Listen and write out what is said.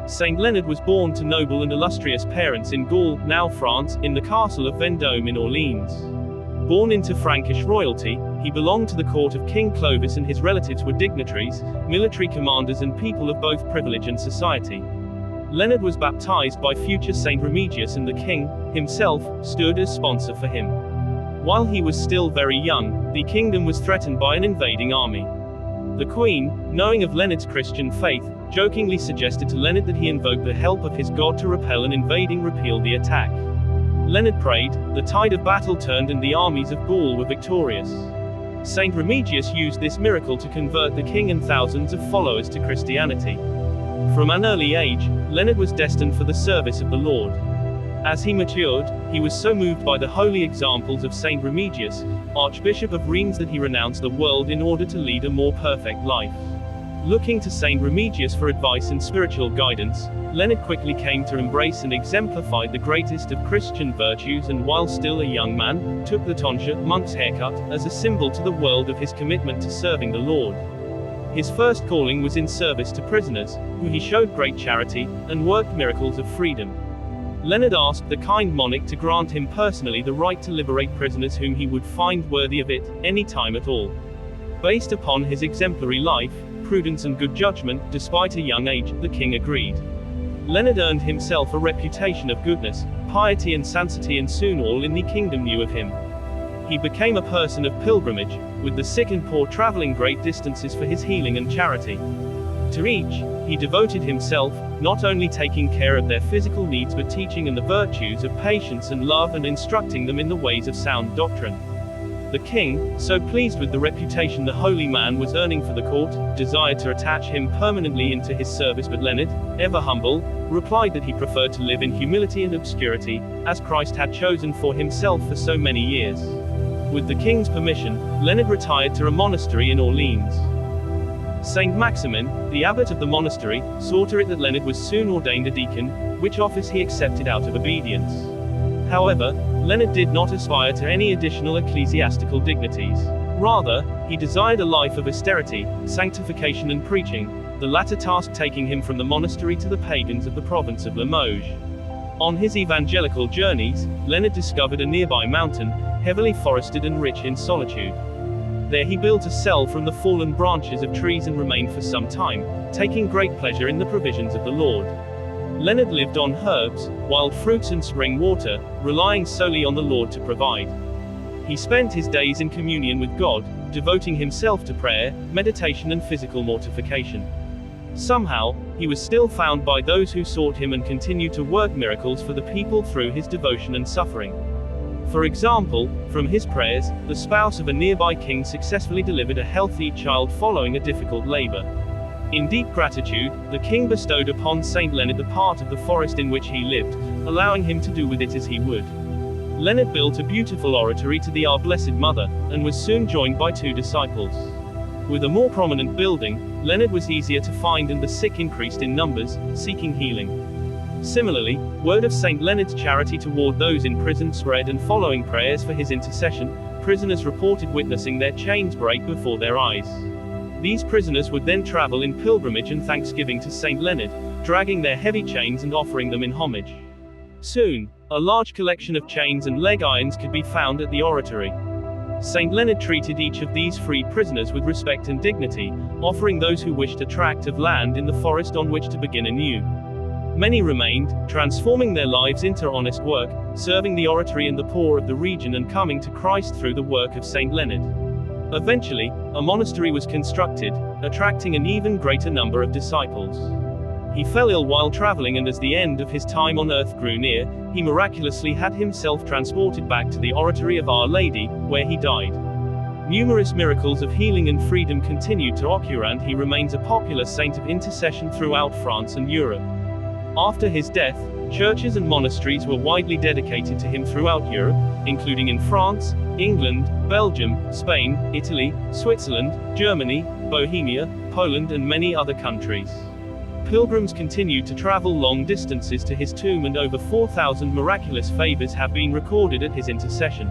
Saint Leonard was born to noble and illustrious parents in Gaul, now France, in the castle of Vendôme in Orleans. Born into Frankish royalty, he belonged to the court of King Clovis, and his relatives were dignitaries, military commanders and people of both privilege and society. Leonard was baptized by future Saint Remigius, and the king, himself, stood as sponsor for him. While he was still very young, the kingdom was threatened by an invading army. The queen, knowing of Leonard's Christian faith, jokingly suggested to Leonard that he invoke the help of his god to repel an invading repeal the attack. Leonard prayed, the tide of battle turned and the armies of Gaul were victorious. Saint Remigius used this miracle to convert the king and thousands of followers to Christianity. From an early age, Leonard was destined for the service of the Lord. As he matured, he was so moved by the holy examples of Saint Remigius, Archbishop of Reims, that he renounced the world in order to lead a more perfect life. Looking to Saint Remigius for advice and spiritual guidance, Leonard quickly came to embrace and exemplify the greatest of Christian virtues, and while still a young man, took the tonsure, monk's haircut, as a symbol to the world of his commitment to serving the Lord. His first calling was in service to prisoners, who he showed great charity, and worked miracles of freedom. Leonard asked the kind monarch to grant him personally the right to liberate prisoners whom he would find worthy of it, any time at all. Based upon his exemplary life, prudence and good judgment, despite a young age, the king agreed. Leonard earned himself a reputation of goodness, piety and sanctity, and soon all in the kingdom knew of him. He became a person of pilgrimage, with the sick and poor traveling great distances for his healing and charity. To each, he devoted himself, not only taking care of their physical needs but teaching them the virtues of patience and love and instructing them in the ways of sound doctrine. The king, so pleased with the reputation the holy man was earning for the court, desired to attach him permanently into his service, but Leonard, ever humble, replied that he preferred to live in humility and obscurity, as Christ had chosen for himself for so many years. With the king's permission, Leonard retired to a monastery in Orleans. Saint Maximin, the abbot of the monastery, saw to it that Leonard was soon ordained a deacon, which office he accepted out of obedience. However, Leonard did not aspire to any additional ecclesiastical dignities. Rather, he desired a life of austerity, sanctification and preaching, the latter task taking him from the monastery to the pagans of the province of Limoges. On his evangelical journeys, Leonard discovered a nearby mountain, heavily forested and rich in solitude. There he built a cell from the fallen branches of trees and remained for some time, taking great pleasure in the provisions of the Lord. Leonard lived on herbs, wild fruits and spring water, relying solely on the Lord to provide. He spent his days in communion with God, devoting himself to prayer, meditation and physical mortification. Somehow, he was still found by those who sought him and continued to work miracles for the people through his devotion and suffering. For example, from his prayers, the spouse of a nearby king successfully delivered a healthy child following a difficult labor. In deep gratitude, the king bestowed upon Saint Leonard the part of the forest in which he lived, allowing him to do with it as he would. Leonard built a beautiful oratory to the Our Blessed Mother, and was soon joined by 2 disciples. With a more prominent building, Leonard was easier to find and the sick increased in numbers, seeking healing. Similarly, word of Saint Leonard's charity toward those in prison spread, and following prayers for his intercession, prisoners reported witnessing their chains break before their eyes. These prisoners would then travel in pilgrimage and thanksgiving to Saint Leonard, dragging their heavy chains and offering them in homage. Soon, a large collection of chains and leg irons could be found at the oratory. Saint Leonard treated each of these free prisoners with respect and dignity, offering those who wished a tract of land in the forest on which to begin anew. Many remained, transforming their lives into honest work, serving the oratory and the poor of the region and coming to Christ through the work of Saint Leonard. Eventually, a monastery was constructed, attracting an even greater number of disciples. He fell ill while traveling, and as the end of his time on earth grew near, he miraculously had himself transported back to the oratory of Our Lady, where he died. Numerous miracles of healing and freedom continued to occur, and he remains a popular saint of intercession throughout France and Europe. After his death, churches and monasteries were widely dedicated to him throughout Europe, including in France, England, Belgium, Spain, Italy, Switzerland, Germany, Bohemia, Poland and many other countries. Pilgrims continued to travel long distances to his tomb, and over 4,000 miraculous favors have been recorded at his intercession.